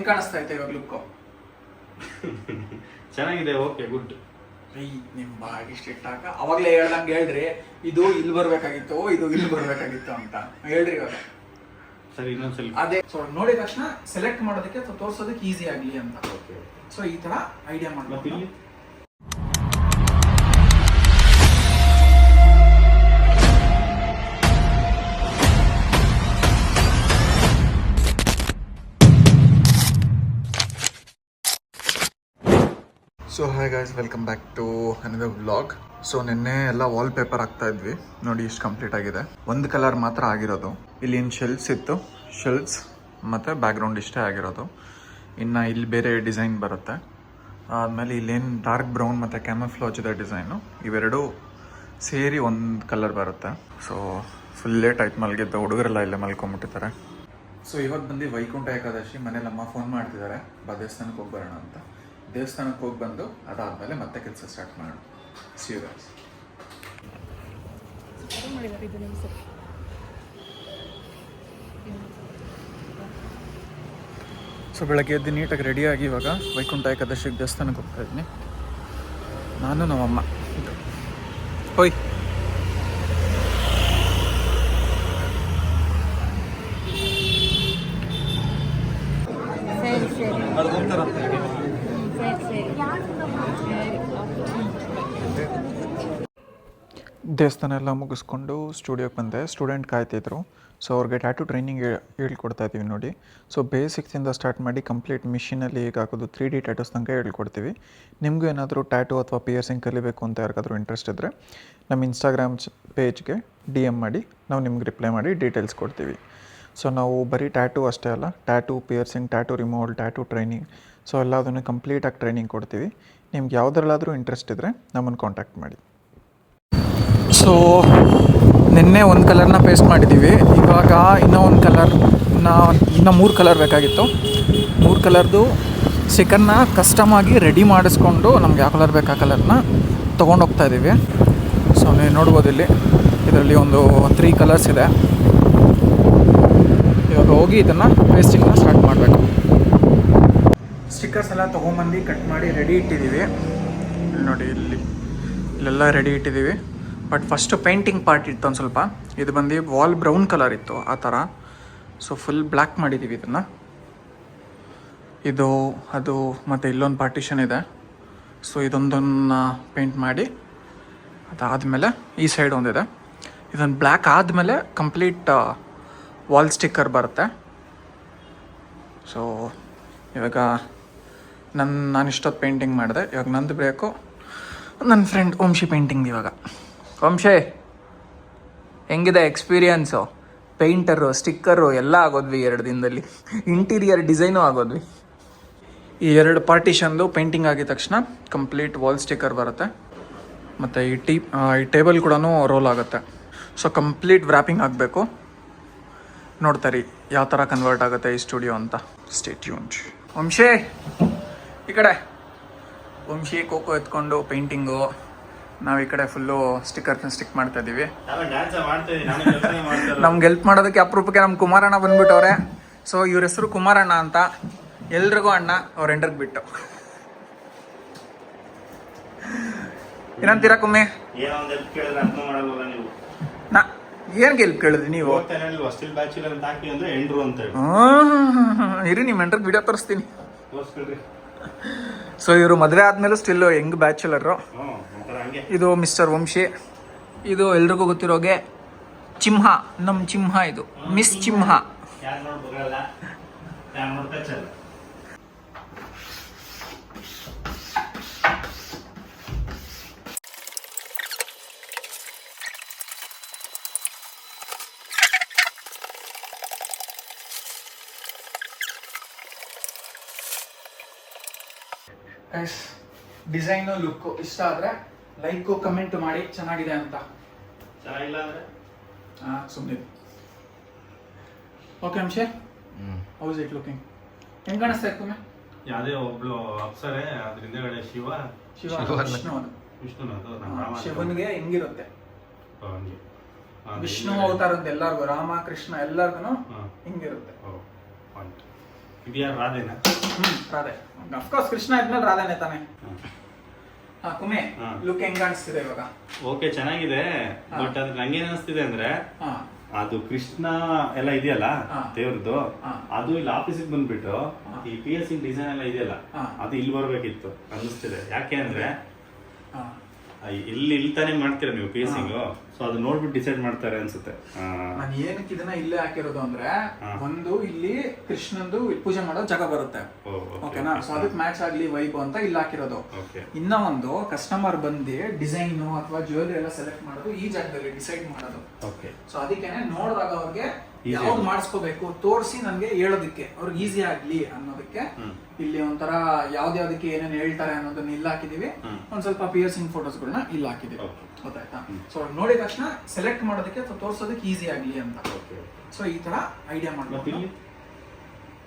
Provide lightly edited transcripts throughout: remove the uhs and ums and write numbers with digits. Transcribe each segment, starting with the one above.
ಹೆಂಗ್ ಕಾಣಿಸ್ತಾ ಐತೆ ಇವಾಗ ಲುಕ್? ಚೆನ್ನಾಗಿದೆ. Okay, good. ನಿಮ್ ಬಾಗಿ ಸ್ಟ್ರಿಕ್ಟ್ ಹಾಕ. ಅವಾಗ್ಲೇ ಹೇಳ್ದಂಗೆ ಹೇಳ್ರಿ, ಇದು ಇಲ್ಲಿ ಬರ್ಬೇಕಾಗಿತ್ತು, ಇದು ಇಲ್ಲಿ ಬರ್ಬೇಕಾಗಿತ್ತು ಅಂತ ಹೇಳ್ರಿ. ಇವಾಗ ಸರಿ, ಇನ್ನೊಂದ್ಸಲ ಅದೇ ಸೊ ನೋಡಿದ ತಕ್ಷಣ ಸೆಲೆಕ್ಟ್ ಮಾಡೋದಕ್ಕೆ ತೋರ್ಸೋದಕ್ಕೆ ಈಸಿ ಆಗ್ಲಿ ಅಂತ. ಸೊ ಈ ತರ ಐಡಿಯಾ ಮಾಡ್ಬೇಕು. So hi guys, welcome back to another vlog. So ನಿನ್ನೆ ಎಲ್ಲ ವಾಲ್ ಪೇಪರ್ ಹಾಕ್ತಾ ಇದ್ವಿ, ನೋಡಿ ಇಷ್ಟು ಕಂಪ್ಲೀಟ್ ಆಗಿದೆ. ಒಂದು ಕಲರ್ ಮಾತ್ರ ಆಗಿರೋದು. ಇಲ್ಲಿ ಏನು ಶೆಲ್ಸ್ ಇತ್ತು, ಶೆಲ್ಸ್ ಮತ್ತು ಬ್ಯಾಕ್ಗ್ರೌಂಡ್ ಇಷ್ಟೇ ಆಗಿರೋದು. ಇನ್ನು ಇಲ್ಲಿ ಬೇರೆ ಡಿಸೈನ್ ಬರುತ್ತೆ. ಆದಮೇಲೆ ಇಲ್ಲೇನು ಡಾರ್ಕ್ ಬ್ರೌನ್ ಮತ್ತು ಕ್ಯಾಮಫ್ಲಾಜ್ ಇದೆ ಡಿಸೈನು, ಇವೆರಡು ಸೇರಿ ಒಂದು ಕಲರ್ ಬರುತ್ತೆ. ಸೊ ಫುಲ್ ಲೇಟ್ ಆಯ್ತು ಮಲಗಿದ್ದ, ಹುಡುಗರೆಲ್ಲ ಇಲ್ಲೇ ಮಲ್ಕೊಂಬಿಟ್ಟಿದ್ದಾರೆ. ಸೊ ಇವತ್ತು ಬಂದು ವೈಕುಂಠ ಏಕಾದಶಿ, ಮನೇಲಿ ಅಮ್ಮ ಫೋನ್ ಮಾಡ್ತಿದ್ದಾರೆ, ಬಾ ದೇವಸ್ಥಾನಕ್ಕೆ ಹೋಗಿ ಬರೋಣ ಅಂತ. ದೇವಸ್ಥಾನಕ್ಕೆ ಹೋಗಿ ಬಂದು ಅದಾದಮೇಲೆ ಮತ್ತೆ ಕೆಲಸ ಸ್ಟಾರ್ಟ್ ಮಾಡೋಣ. See you guys. ಸೊ ಬೆಳಗ್ಗೆ ಎದ್ದು ನೀಟಾಗಿ ರೆಡಿಯಾಗಿ ಇವಾಗ ವೈಕುಂಠ ಏಕಾದಶಿಗೆ ದೇವಸ್ಥಾನಕ್ಕೆ ಹೋಗ್ತಾ ಇದ್ದೀನಿ. ನಾನು ನಮ್ಮಮ್ಮ ಹೋಯ್. ದೇವಸ್ಥಾನ ಎಲ್ಲ ಮುಗಿಸ್ಕೊಂಡು ಸ್ಟುಡಿಯೋಗೆ ಬಂದೆ. ಸ್ಟೂಡೆಂಟ್ ಕಾಯ್ತಿದ್ರು, ಸೊ ಅವ್ರಿಗೆ ಟ್ಯಾಟೂ ಟ್ರೈನಿಂಗ್ ಹೇಳ್ಕೊಡ್ತಾ ಇದ್ದೀವಿ ನೋಡಿ. ಸೊ ಬೇಸಿಕ್ಸಿಂದ ಸ್ಟಾರ್ಟ್ ಮಾಡಿ ಕಂಪ್ಲೀಟ್ ಮಿಷಿನಲ್ಲಿ ಹೇಗೆ ಹಾಕೋದು 3D ಟ್ಯಾಟೂಸ್ ತನಕ ಹೇಳ್ಕೊಡ್ತೀವಿ. ನಿಮಗೂ ಏನಾದರೂ ಟ್ಯಾಟೂ ಅಥವಾ ಪಿಯರ್ಸಿಂಗ್ ಕಲಿಬೇಕು ಅಂತ ಯಾರಿಗಾದ್ರೂ ಇಂಟ್ರೆಸ್ಟ್ ಇದ್ದರೆ ನಮ್ಮ ಇನ್ಸ್ಟಾಗ್ರಾಮ್ ಪೇಜ್ಗೆ DM ಮಾಡಿ, ನಾವು ನಿಮ್ಗೆ ರಿಪ್ಲೈ ಮಾಡಿ ಡೀಟೇಲ್ಸ್ ಕೊಡ್ತೀವಿ. ಸೊ ನಾವು ಬರೀ ಟ್ಯಾಟೂ ಅಷ್ಟೇ ಅಲ್ಲ, tattoo, piercing, tattoo removal, tattoo training, so ಎಲ್ಲದನ್ನು ಕಂಪ್ಲೀಟಾಗಿ ಟ್ರೈನಿಂಗ್ ಕೊಡ್ತೀವಿ. ನಿಮ್ಗೆ ಯಾವುದ್ರಲ್ಲಾದರೂ ಇಂಟ್ರೆಸ್ಟ್ ಇದ್ದರೆ ನಮ್ಮನ್ನು ಕಾಂಟ್ಯಾಕ್ಟ್ ಮಾಡಿ. ಸೊ ನಿನ್ನೆ ಒಂದು ಕಲರ್ನ ಪೇಸ್ಟ್ ಮಾಡಿದ್ದೀವಿ, ಇವಾಗ ಇನ್ನೂ ಒಂದು ಕಲರ್ನ, ಇನ್ನೂ 3 ಕಲರ್ ಬೇಕಾಗಿತ್ತು. 3 ಕಲರ್ದು ಸ್ಟಿಕ್ಕರ್ನ ಕಸ್ಟಮಾಗಿ ರೆಡಿ ಮಾಡಿಸ್ಕೊಂಡು ನಮ್ಗೆ ಯಾವ ಕಲರ್ ಬೇಕು ಆ ಕಲರ್ನ ತೊಗೊಂಡೋಗ್ತಾ ಇದ್ದೀವಿ. ಸೊ ನೀವು ನೋಡ್ಬೋದು ಇಲ್ಲಿ, ಇದರಲ್ಲಿ ಒಂದು 3 ಕಲರ್ಸ್ ಇದೆ. ಇವಾಗ ಹೋಗಿ ಇದನ್ನು ಪೇಸ್ಟಿಂಗ್ನ ಸ್ಟಾರ್ಟ್ ಮಾಡಬೇಕು. ಸ್ಟಿಕ್ಕರ್ಸ್ ಎಲ್ಲ ತೊಗೊಂಬಂದು ಕಟ್ ಮಾಡಿ ರೆಡಿ ಇಟ್ಟಿದ್ದೀವಿ. ನೋಡಿ ಇಲ್ಲೆಲ್ಲ ರೆಡಿ ಇಟ್ಟಿದ್ದೀವಿ. ಬಟ್ ಫಸ್ಟು ಪೇಂಟಿಂಗ್ ಪಾರ್ಟ್ ಇತ್ತು ಒಂದು ಸ್ವಲ್ಪ. ಇದು ಬಂದು ವಾಲ್ ಬ್ರೌನ್ ಕಲರ್ ಇತ್ತು ಆ ಥರ. ಸೊ ಫುಲ್ ಬ್ಲ್ಯಾಕ್ ಮಾಡಿದ್ದೀವಿ ಇದನ್ನು. ಇದು ಅದು ಮತ್ತು ಇಲ್ಲೊಂದು ಪಾರ್ಟಿಷನ್ ಇದೆ. ಸೊ ಇದೊಂದನ್ನು ಪೇಂಟ್ ಮಾಡಿ ಅದಾದಮೇಲೆ ಈ ಸೈಡ್ ಒಂದಿದೆ. ಇದೊಂದು ಬ್ಲ್ಯಾಕ್ ಆದಮೇಲೆ ಕಂಪ್ಲೀಟ್ ವಾಲ್ ಸ್ಟಿಕ್ಕರ್ ಬರುತ್ತೆ. ಸೊ ಇವಾಗ ನಾನು ಇಷ್ಟೊತ್ತು ಪೇಂಟಿಂಗ್ ಮಾಡಿದೆ. ಇವಾಗ ನಂದು ಬೇಕು ನನ್ನ ಫ್ರೆಂಡ್ ವಂಶಿ ಪೇಂಟಿಂಗ್. ಇವಾಗ ವಂಶೇ, ಹೆಂಗಿದೆ ಎಕ್ಸ್ಪೀರಿಯನ್ಸು? ಪೇಂಟರು, ಸ್ಟಿಕ್ಕರು ಎಲ್ಲ ಆಗೋದ್ವಿ 2 ದಿನದಲ್ಲಿ. ಇಂಟೀರಿಯರ್ ಡಿಸೈನು ಆಗೋದ್ವಿ. ಈ 2 ಪಾರ್ಟಿಷನ್ದು ಪೇಂಟಿಂಗ್ ಆಗಿದ ತಕ್ಷಣ ಕಂಪ್ಲೀಟ್ ವಾಲ್ ಸ್ಟಿಕ್ಕರ್ ಬರುತ್ತೆ. ಮತ್ತು ಈ ಟೇಬಲ್ ಕೂಡ ರೋಲ್ ಆಗುತ್ತೆ. ಸೊ ಕಂಪ್ಲೀಟ್ ವ್ರ್ಯಾಪಿಂಗ್ ಆಗಬೇಕು. ನೋಡ್ತಾರೆ ಯಾವ ಥರ ಕನ್ವರ್ಟ್ ಆಗುತ್ತೆ ಈ ಸ್ಟುಡಿಯೋ ಅಂತ. Stay tuned. ವಂಶೇ ಈ ಕಡೆ. ವಂಶಿ ಕೋಕೋ ಎತ್ಕೊಂಡು ಪೇಂಟಿಂಗು, ನಾವು ಈ ಕಡೆ ಫುಲ್ಲು ಸ್ಟಿಕ್ಕರ್ನ ಸ್ಟಿಕ್ ಮಾಡ್ತಾ ಇದ್ದೀವಿ. ನಮ್ಗೆ ಹೆಲ್ಪ್ ಮಾಡೋದಕ್ಕೆ ಅಪರೂಪಕ್ಕೆ ನಮ್ಮ ಕುಮಾರಣ್ಣ ಬಂದ್ಬಿಟ್ಟವ್ರೆ. ಸೊ ಇವ್ರ ಹೆಸರು ಕುಮಾರಣ್ಣ ಅಂತ, ಎಲ್ರಿಗೂ ಅಣ್ಣ, ಅವ್ರ ಎಂಡ್ರಿಗೆ ಬಿಟ್ಟು. ಏನಂತೀರಾ ಕುಮ್ಮೆ? ಏನ್ ಹೆಲ್ಪ್ ಕೇಳಿದ್ರಿ ನೀವು? ಇರಿ, ನಿಮ್ಮ ಎಂಡ್ರಿಗೆ ವಿಡಿಯೋ ತೋರಿಸ್ತೀನಿ. ಸೊ ಇವರು ಮದುವೆ ಆದ್ಮೇಲೂ ಸ್ಟಿಲ್ ಹೆಂಗ್ ಬ್ಯಾಚುಲರು. ಇದು ಮಿಸ್ಟರ್ ವಂಶಿ. ಇದು ಎಲ್ರಿಗೂ ಗೊತ್ತಿರೋಗೆ ಚಿಂಹ, ನಮ್ಮ ಚಿಂಹ. ಇದು ಮಿಸ್ ಚಿಂಹ. ಡಿಸೈನು ಲುಕ್ಕು ಇಷ್ಟ ಆದರೆ ಲೈಕು ಕಮೆಂಟ್ ಮಾಡಿ ಚೆನ್ನಾಗಿದೆ ಅಂತ. ಚೆನ್ನಾಗಿಲ್ಲ ಅಂದರೆ ಸುಮ್ಮನೆ. ಓಕೆ ಅಂಶೆ, ಹೌಸ್ ಇಟ್ ಲುಕಿಂಗ್? ಹೆಂಗೆ ಕಾಣಿಸ್ತಾ ಇತ್ತು? ಯಾವುದೇ ಒಬ್ಳು ಅಪ್ಸರೆ, ಅದ್ರ ಹಿಂದೆಗಡೆ ಶಿವ ಶಿವನಿಗೆ ಹೆಂಗಿರುತ್ತೆ, ವಿಷ್ಣು ಅವತಾರದ ಎಲ್ಲರಿಗೂ, ರಾಮ ಕೃಷ್ಣ ಎಲ್ಲರಿಗೂ ಹಿಂಗಿರುತ್ತೆ. ಇದು ಯಾರು ರಾಧೆನಾ? ರಾಧೆ ಅಫ್ಕೋರ್ಸ್, ಕೃಷ್ಣ ಇದ್ಮೇಲೆ ರಾಧೆನೇ ತಾನೆ. ಹಾ ಕುಮೆ, ಹಾ. ಲುಕ್ ಹೆಂಗ್ ಕಾಣಿಸ್ತಿದೆ ಇವಾಗ? ಓಕೆ, ಚೆನ್ನಾಗಿದೆ. ಬಟ್ ಅದ್ ನಂಗೇನ್ ಅನಿಸ್ತಿದೆ ಅಂದ್ರೆ ಹಾ ಅದು ಕೃಷ್ಣ ಎಲ್ಲ ಇದೆಯಲ್ಲ ಹಾ. ದೇವ್ರದ್ದು, ಹಾ. ಅದು ಇಲ್ಲಿ ಆಫೀಸಿಗೆ ಬಂದ್ಬಿಟ್ಟು ಹಾ. ಈ PS ಡಿಸೈನ್ ಎಲ್ಲ ಇದೆಯಲ್ಲ ಹಾ. ಅದು ಇಲ್ಲಿ ಬರ್ಬೇಕಿತ್ತು ಅನ್ನಿಸ್ತಿದೆ. ಯಾಕೆ ಅಂದ್ರೆ ಹಾ ಇಲ್ಲಿ ತಾನೇ ಮಾಡ್ತೀರಾ ನೀವು PS ಸೊ ಅದು ನೋಡ್ಬಿಟ್ಟು ಡಿಸೈಡ್ ಮಾಡ್ತಾರೆ ಅನ್ಸುತ್ತೆ. ನಾನು ಏನಕ್ಕೆ ಇದನ್ನ ಇಲ್ಲೇ ಹಾಕಿರೋದು ಅಂದ್ರೆ, ಹಾ. ಒಂದು ಇಲ್ಲಿ ಕೃಷ್ಣಂದು ಪೂಜೆ ಮಾಡೋ ಜಾಗ ಬರುತ್ತೆ, ಓಕೆನಾ? ಸೊ ಅದಕ್ಕೆ ಮ್ಯಾಚ್ ಆಗ್ಲಿ ವೈಬ್ ಅಂತ ಇಲ್ಲಿ ಹಾಕಿರೋದು. ಇನ್ನ ಒಂದು ಕಸ್ಟಮರ್ ಬಂದು ಡಿಸೈನ್ ಅಥವಾ ಜ್ಯುವೆಲರಿ ಎಲ್ಲ ಸೆಲೆಕ್ಟ್ ಮಾಡೋದು ಈ ಜಾಗದಲ್ಲಿ ಡಿಸೈಡ್ ಮಾಡೋದು. ಸೊ ಅದಕ್ಕೇನೆ ನೋಡಿದಾಗ ಅವ್ರಿಗೆ ಯಾವ್ದು ಮಾಡಿಸ್ಕೋಬೇಕು ತೋರಿಸಿ ನನ್ಗೆ ಹೇಳೋದಕ್ಕೆ ಅವ್ರಿಗೆ ಈಸಿ ಆಗ್ಲಿ ಅನ್ನೋದಕ್ಕೆ ಇಲ್ಲಿ ಒಂಥರ ಯಾವ್ದ್ಯಾವ್ದಕ್ಕೆ ಏನೇನು ಹೇಳ್ತಾರೆ ಅನ್ನೋದನ್ನ ಇಲ್ಲಿ ಹಾಕಿದೀವಿ. ಒಂದ್ ಸ್ವಲ್ಪ ಪಿಯರ್ಸಿಂಗ್ ಫೋಟೋಸ್ಗಳನ್ನ ಇಲ್ಲಿ ಹಾಕಿದೀವಿ, ಗೊತ್ತಾಯ್ತಾ? ಸೊ ನೋಡಿದ ತಕ್ಷಣ ಸೆಲೆಕ್ಟ್ ಮಾಡೋದಕ್ಕೆ ಅಥವಾ ತೋರ್ಸೋದಕ್ಕೆ ಈಸಿ ಆಗ್ಲಿ ಅಂತ. ಸೊ ಈ ತರ ಐಡಿಯಾ ಮಾಡ್ಬೇಕು.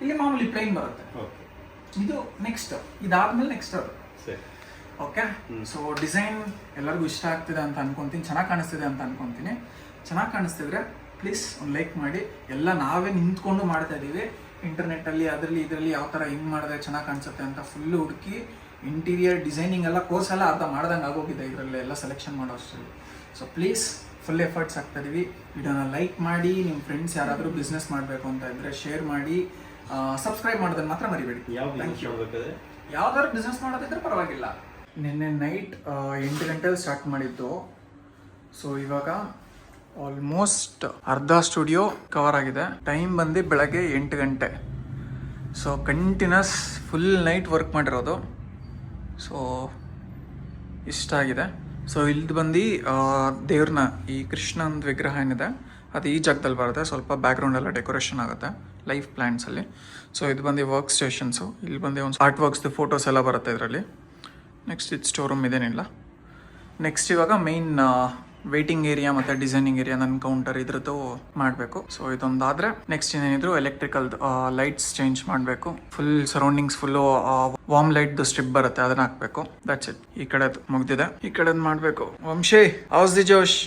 ಇಲ್ಲಿ ಮಾಮೂಲಿ ಪ್ಲೈನ್ ಬರುತ್ತೆ. ಇದು ನೆಕ್ಸ್ಟ್, ಇದಾದ್ಮೇಲೆ ನೆಕ್ಸ್ಟ್ ಅದು. ಓಕೆ, ಸೊ ಡಿಸೈನ್ ಎಲ್ಲರಿಗೂ ಇಷ್ಟ ಆಗ್ತಿದೆ ಅಂತ ಅನ್ಕೊಂತೀನಿ, ಚೆನ್ನಾಗಿ ಕಾಣಿಸ್ತಿದೆ ಅಂತ ಅನ್ಕೊಂತೀನಿ. ಚೆನ್ನಾಗಿ ಕಾಣಿಸ್ತಿದ್ರೆ ಪ್ಲೀಸ್ ಒಂದು ಲೈಕ್ ಮಾಡಿ. ಎಲ್ಲ ನಾವೇ ನಿಂತ್ಕೊಂಡು ಮಾಡ್ತಾ ಇದೀವಿ. ಇಂಟರ್ನೆಟ್ಟಲ್ಲಿ ಅದರಲ್ಲಿ ಇದರಲ್ಲಿ ಯಾವ ಥರ ಹಿಂಗೆ ಮಾಡಿದ್ರೆ ಚೆನ್ನಾಗಿ ಕಾಣಿಸುತ್ತೆ ಅಂತ ಫುಲ್ಲು ಹುಡುಕಿ ಇಂಟೀರಿಯರ್ ಡಿಸೈನಿಂಗ್ ಎಲ್ಲ ಕೋರ್ಸ್ ಎಲ್ಲ ಅರ್ಧ ಮಾಡ್ದಂಗೆ ಆಗೋಗಿದೆ ಇದರಲ್ಲಿ ಎಲ್ಲ ಸೆಲೆಕ್ಷನ್ ಮಾಡೋ ಅಷ್ಟರಲ್ಲಿ. ಸೊ ಪ್ಲೀಸ್ ಫುಲ್ ಎಫರ್ಟ್ಸ್ ಆಗ್ತಾ ಇದೀವಿ. ವಿಡಿಯೋನ ಲೈಕ್ ಮಾಡಿ, ನಿಮ್ಮ ಫ್ರೆಂಡ್ಸ್ ಯಾರಾದರೂ ಬಿಸ್ನೆಸ್ ಮಾಡಬೇಕು ಅಂತ ಇದ್ದರೆ ಶೇರ್ ಮಾಡಿ, ಸಬ್ಸ್ಕ್ರೈಬ್ ಮಾಡೋದನ್ನ ಮಾತ್ರ ಮರಿಬೇಡಿ. ಯಾವ್ದಾದ್ರು ಬಿಸ್ನೆಸ್ ಮಾಡೋದಿದ್ರೆ ಪರವಾಗಿಲ್ಲ. ನಿನ್ನೆ ನೈಟ್ 8 ಗಂಟೆಗೆ ಸ್ಟಾರ್ಟ್ ಮಾಡಿದ್ದು. ಸೊ ಇವಾಗ ಆಲ್ಮೋಸ್ಟ್ ಅರ್ಧ ಸ್ಟುಡಿಯೋ ಕವರ್ ಆಗಿದೆ. ಟೈಮ್ ಬಂದು ಬೆಳಗ್ಗೆ 8 ಗಂಟೆ. So continuous full night work ಮಾಡಿರೋದು. ಸೊ ಇಷ್ಟ ಆಗಿದೆ. ಸೊ ಇಲ್ಲಿ ಬಂದು ದೇವ್ರನ್ನ, ಈ ಕೃಷ್ಣನ ವಿಗ್ರಹ ಏನಿದೆ ಅದು ಈ ಜಾಗದಲ್ಲಿ ಬರುತ್ತೆ. ಸ್ವಲ್ಪ ಬ್ಯಾಕ್ಗ್ರೌಂಡ್ ಎಲ್ಲ ಡೆಕೋರೇಷನ್ ಆಗುತ್ತೆ ಲೈಫ್ ಪ್ಲ್ಯಾಂಟ್ಸಲ್ಲಿ. ಸೊ ಇದು ಬಂದು ವರ್ಕ್ ಸ್ಟೇಷನ್ಸು. ಇಲ್ಲಿ ಬಂದು ಒಂದು ಆರ್ಟ್ ವರ್ಕ್ಸ್ದು ಫೋಟೋಸ್ ಎಲ್ಲ ಬರುತ್ತೆ ಇದರಲ್ಲಿ. ನೆಕ್ಸ್ಟ್ ಇದು ಸ್ಟೋರ್ ರೂಮ್ ಇದೇನಿಲ್ಲ. ನೆಕ್ಸ್ಟ್ ಇವಾಗ ಮೈನ್ ವೇಟಿಂಗ್ ಏರಿಯಾ ಮತ್ತು ಡಿಸೈನಿಂಗ್ ಏರಿಯಾ, ನನ್ನ ಕೌಂಟರ್ ಇದ್ರದ್ದು ಮಾಡಬೇಕು. ಸೊ ಇದೊಂದಾದರೆ ನೆಕ್ಸ್ಟ್ ಏನೇನಿದ್ರು ಎಲೆಕ್ಟ್ರಿಕಲ್ ಲೈಟ್ಸ್ ಚೇಂಜ್ ಮಾಡಬೇಕು. ಫುಲ್ ಸರೌಂಡಿಂಗ್ಸ್ ಫುಲ್ಲು ವಾರ್ಮ್ ಲೈಟ್ದು ಸ್ಟ್ರಿಪ್ ಬರುತ್ತೆ, ಅದನ್ನ ಹಾಕಬೇಕು. That's it. ಈ ಕಡೆದು ಮುಗ್ದಿದೆ, ಈ ಕಡೆದು ಮಾಡಬೇಕು. Vamshi, how's the josh?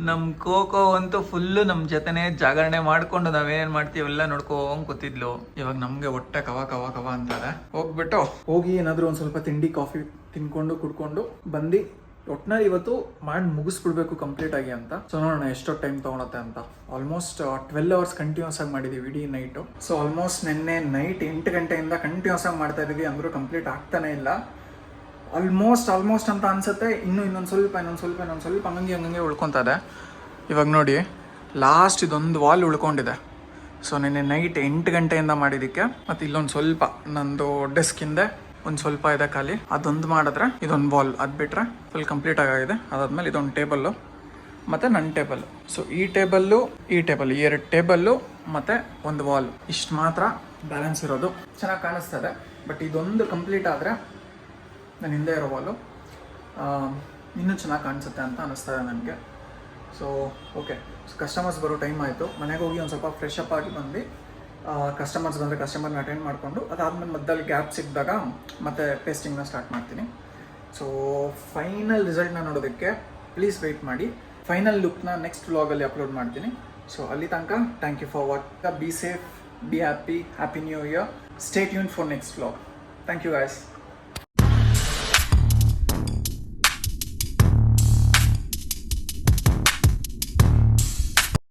ನಮ್ಮ ಕೋಕೋ ಅಂತೂ ಫುಲ್ಲು ನಮ್ಮ ಜೊತೆನೇ ಜಾಗರಣೆ ಮಾಡ್ಕೊಂಡು ನಾವೇನೇನು ಮಾಡ್ತೀವಿ ಎಲ್ಲ ನೋಡ್ಕೊಂಡ್ ಕೂತಿದ್ಲು. ಇವಾಗ ನಮಗೆ ಹೊಟ್ಟೆ ಕವ ಕವ ಕವ ಅಂತಾರೆ. ಹೋಗಿ ಏನಾದರೂ ಒಂದು ಸ್ವಲ್ಪ ತಿಂಡಿ ಕಾಫಿ ತಿನ್ಕೊಂಡು ಕುಡ್ಕೊಂಡು ಬಂದು ಒಟ್ನಲ್ಲಿ ಇವತ್ತು ಮಾಡಿ ಮುಗಿಸ್ಬಿಡ್ಬೇಕು ಕಂಪ್ಲೀಟ್ ಆಗಿ ಅಂತ. ಸೊ ನೋಡೋಣ ಎಷ್ಟೋ ಟೈಮ್ ತೊಗೊಳತ್ತೆ ಅಂತ. ಆಲ್ಮೋಸ್ಟ್ 12 ಅವರ್ಸ್ ಕಂಟಿನ್ಯೂಸ್ ಆಗಿ ಮಾಡಿದ್ದೀವಿ ಇಡೀ ನೈಟು. ಸೊ ಆಲ್ಮೋಸ್ಟ್ ನಿನ್ನೆ ನೈಟ್ 8 ಗಂಟೆಯಿಂದ ಕಂಟಿನ್ಯೂಸ್ ಆಗಿ ಮಾಡ್ತಾ ಇದ್ದೀವಿ, ಅಂದರೂ ಕಂಪ್ಲೀಟ್ ಆಗ್ತಾನೆ ಇಲ್ಲ. ಆಲ್ಮೋಸ್ಟ್ ಅಂತ ಅನ್ಸುತ್ತೆ. ಇನ್ನೊಂದು ಸ್ವಲ್ಪ ಹಂಗಂಗೆ ಉಳ್ಕೊತದೆ. ಇವಾಗ ನೋಡಿ ಲಾಸ್ಟ್ ಇದೊಂದು ವಾಲ್ ಉಳ್ಕೊಂಡಿದೆ. ಸೊ ನಿನ್ನೆ ನೈಟ್ 8 ಗಂಟೆಯಿಂದ ಮಾಡಿದ್ದಕ್ಕೆ. ಮತ್ತು ಇಲ್ಲೊಂದು ಸ್ವಲ್ಪ ನಂದು ಡೆಸ್ಕಿಂದ ಒಂದು ಸ್ವಲ್ಪ ಇದೆ ಖಾಲಿ, ಅದೊಂದು ಮಾಡಿದ್ರೆ ಇದೊಂದು ವಾಲ್, ಅದು ಬಿಟ್ಟರೆ ಫುಲ್ ಕಂಪ್ಲೀಟ್ ಆಗಿದೆ. ಅದಾದ್ಮೇಲೆ ಇದೊಂದು ಟೇಬಲ್ಲು ಮತ್ತು ನನ್ನ ಟೇಬಲ್. ಸೊ ಈ ಟೇಬಲ್ಲು 2 ಟೇಬಲ್ಲು ಮತ್ತು ಒಂದು ವಾಲ್, ಇಷ್ಟು ಮಾತ್ರ ಬ್ಯಾಲೆನ್ಸ್ ಇರೋದು. ಚೆನ್ನಾಗಿ ಕಾಣಿಸ್ತದೆ. ಬಟ್ ಇದೊಂದು ಕಂಪ್ಲೀಟ್ ಆದರೆ ನಾನು ಹಿಂದೆ ಇರೋ ವಾಲು ಇನ್ನೂ ಚೆನ್ನಾಗಿ ಕಾಣಿಸುತ್ತೆ ಅಂತ ಅನ್ನಿಸ್ತದೆ ನನಗೆ. ಸೊ ಓಕೆ, ಕಸ್ಟಮರ್ಸ್ ಬರೋ ಟೈಮ್ ಆಯಿತು. ಮನೆಗೆ ಹೋಗಿ ಒಂದು ಸ್ವಲ್ಪ ಫ್ರೆಶ್ ಅಪ್ ಆಗಿ ಬಂದು ಕಸ್ಟಮರ್ಸ್ ಬಂದರೆ ಕಸ್ಟಮರ್ನ ಅಟೆಂಡ್ ಮಾಡಿಕೊಂಡು ಅದಾದಮೇಲೆ ಮಧ್ಯದಲ್ಲಿ ಗ್ಯಾಪ್ ಸಿಕ್ಕಿದಾಗ ಮತ್ತೆ ಪೇಸ್ಟಿಂಗ್ನ ಸ್ಟಾರ್ಟ್ ಮಾಡ್ತೀನಿ. ಸೊ ಫೈನಲ್ ರಿಸಲ್ಟ್ನ ನೋಡೋದಕ್ಕೆ ಪ್ಲೀಸ್ ವೆಯ್ಟ್ ಮಾಡಿ. ಫೈನಲ್ ಲುಕ್ನ ನೆಕ್ಸ್ಟ್ ವ್ಲಾಗಲ್ಲಿ ಅಪ್ಲೋಡ್ ಮಾಡ್ತೀನಿ. ಸೊ ಅಲ್ಲಿ ತನಕ thank you for watching. Be safe, be happy new year. Stay tuned for next vlog. Thank you guys.